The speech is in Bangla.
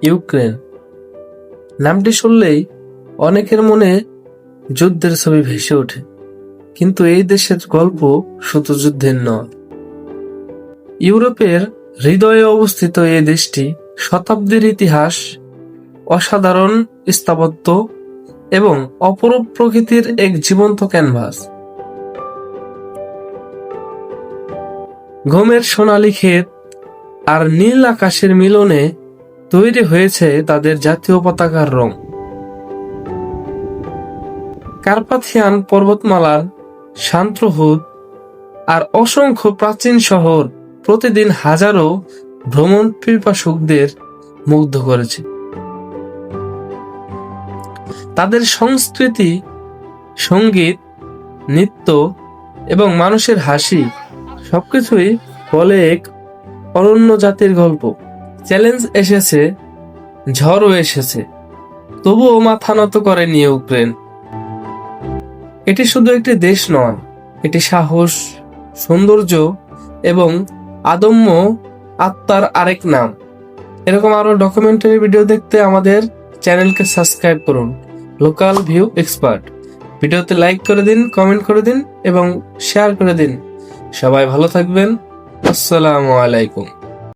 ইউক্রেন নামটি শুনলেই অনেকের মনে যুদ্ধের ছবি ভেসে ওঠে, কিন্তু এই দেশের গল্প শুধু যুদ্ধের নয়। ইউরোপের হৃদয়ে অবস্থিত এই দেশটি শতাব্দীর ইতিহাস, অসাধারণ স্থাপত্য এবং অপরূপ প্রকৃতির এক জীবন্ত ক্যানভাস। গমের সোনালী ক্ষেত আর নীল আকাশের মিলনে তৈরি হয়েছে তাদের জাতীয় পতাকার রং। কার্পাথিয়ান পর্বতমালার শান্ত হ্রদ আর অসংখ্য প্রাচীন শহর প্রতিদিন হাজারো ভ্রমণ পিপাসুকদের মুগ্ধ করেছে। তাদের সংস্কৃতি, সঙ্গীত, নৃত্য এবং মানুষের হাসি সবকিছুই বলে এক অনন্য জাতির গল্প। চ্যালেঞ্জ এসেছে, ঝড়ও এসেছে, তবুও মাথা নত করেনি ইউক্রেন। এটি শুধু একটি দেশ নয়, এটি সাহস, সৌন্দর্য এবং আদম্য আত্মার আরেক নাম। এরকম আরো ডকুমেন্টারি ভিডিও দেখতে আমাদের চ্যানেলকে সাবস্ক্রাইব করুন, লোকাল ভিউ এক্সপার্ট। ভিডিওতে লাইক করে দিন, কমেন্ট করে দিন এবং শেয়ার করে দিন। সবাই ভালো থাকবেন। আসসালামু আলাইকুম।